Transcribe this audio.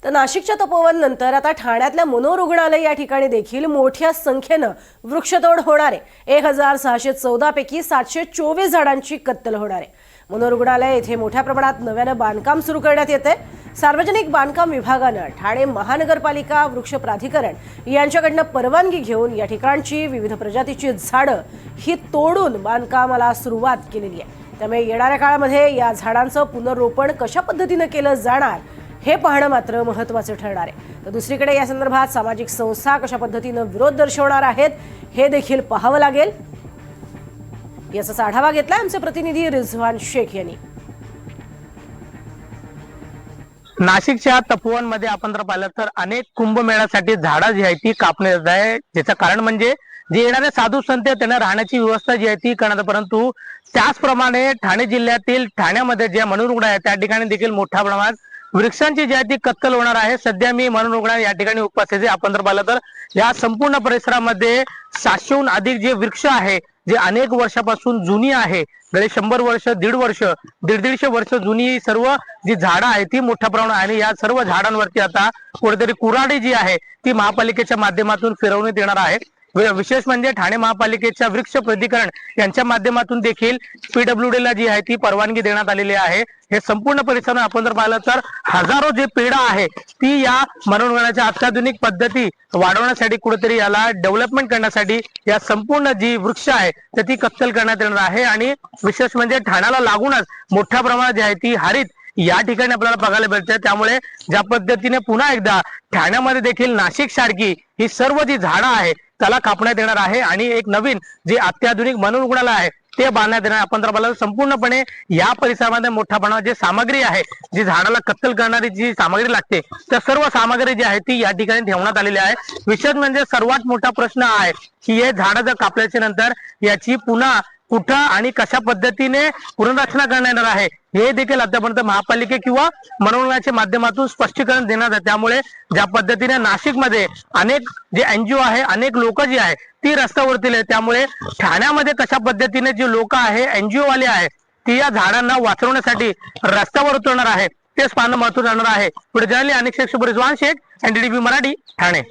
तर नाशिकच्या तपोवन नंतर आता ठाण्यातल्या मनोरुग्णालय या ठिकाणी देखील मोठ्या संख्येनं वृक्षतोड होणार आहे। 1614 पैकी 724 झाडांची कत्तल होणार आहे। मनोरुग्णालय येथे मोठ्या प्रमाणात नव्यानं बांधकाम सुरू करण्यात येते। सार्वजनिक बांधकाम विभागानं ठाणे महानगरपालिका वृक्ष प्राधिकरण यांच्याकडनं परवानगी घेऊन या ठिकाणची विविध प्रजातीची झाडं ही तोडून बांधकामाला सुरुवात केलेली आहे। त्यामुळे येणाऱ्या काळामध्ये या झाडांचं पुनर्रोपण कशा पद्धतीनं केलं जाणार हे पाहणं मात्र महत्त्वाचं ठरणार आहे। तर दुसरीकडे या संदर्भात सामाजिक संस्था कशा पद्धतीनं विरोध दर्शवणार आहेत हे देखील पाहावं लागेल। याचाच आढावा घेतला आमचे प्रतिनिधी रिझवान शेख यांनी। नाशिकच्या तपोवन मध्ये आपण जर पाहिलं तर अनेक कुंभमेळ्यासाठी झाडं जी आहे ती कापण्यात येत आहे। ज्याचं कारण म्हणजे जे येणारे साधू संत त्यांना राहण्याची व्यवस्था जी आहे ती करण्यात, परंतु त्याचप्रमाणे ठाणे जिल्ह्यातील ठाण्यामध्ये जे मनोरुग्ण आहे त्या ठिकाणी देखील मोठ्या प्रमाणात वृक्षांची जी आहे ती कत्तल होणार आहे। सध्या मी मनोरुग्ण या ठिकाणी उपस्थित आहे। आपण जर पाहिलं तर या संपूर्ण परिसरामध्ये 700हून अधिक जे वृक्ष आहे जे अनेक वर्षापासून जुनी आहे, गेले 100 वर्ष, 1.5 वर्ष, 150 वर्ष जुनी सर्व जी झाडं आहे ती मोठ्या प्रमाणात, आणि या सर्व झाडांवरती आता कुठेतरी कुऱ्हाडी जी आहे ती महापालिकेच्या माध्यमातून फिरवण्यात येणार आहे। विशेष म्हणजे ठाणे महापालिकेच्या वृक्ष प्राधिकरण यांच्या माध्यमातून देखील PWD ला जी आहे ती परवानगी देण्यात आलेली आहे। हे संपूर्ण परिसर आपण जर पाहिलं तर हजारो जे पेड़ आहे ती या मनोरुग्णालयाच्या अत्याधुनिक पद्धती वाढवण्यासाठी, कुठेतरी याला डेव्हलपमेंट करण्यासाठी या संपूर्ण जी वृक्ष आहे तर ती कत्तल करण्यात येणार आहे। आणि विशेष म्हणजे ठाण्याला लागूनच मोठ्या प्रमाणात जी आहे ती हरित या ठिकाणी आपल्याला बघायला मिळते। त्यामुळे ज्या पद्धतीने पुन्हा एकदा ठाण्यामध्ये देखील नाशिक सारखी ही सर्व जी झाडं आहे त्याला कापण्यात येणार आहे आणि एक नवीन जे अत्याधुनिक मनोरुग्णालय आहे ते बांधण्यात येणार। आपण जर पाहिलं संपूर्णपणे या परिसरामध्ये मोठ्या प्रमाणात जे सामग्री आहे, जी झाडाला कत्तल करणारी जी सामग्री लागते त्या सर्व सामग्री जी आहे ती या ठिकाणी ठेवण्यात आलेली आहे। विशेष म्हणजे सर्वात मोठा प्रश्न आहे की हे झाडं जर कापल्याच्या नंतर याची पुन्हा कुठं आणि कशा पद्धतीने पुनर्रचना करण्यात येणार आहे हे देखील आतापर्यंत महापालिके किंवा मनोरुग्णालयाच्या माध्यमातून स्पष्टीकरण देण्यात आहे। त्यामुळे ज्या पद्धतीने नाशिकमध्ये अनेक जे NGO आहे, अनेक लोक जी आहे ती रस्त्यावरती आहे, त्यामुळे ठाण्यामध्ये कशा पद्धतीने जे लोक आहे, NGO वाले आहे, ती या झाडांना वाचवण्यासाठी रस्त्यावर उतरणार आहे तेच पाहणं महत्त्वाचं राहणार आहे। पुढे जर्नलिस्ट अनिक शेख, रिझवान शेख, NDTV मराठी, ठाणे।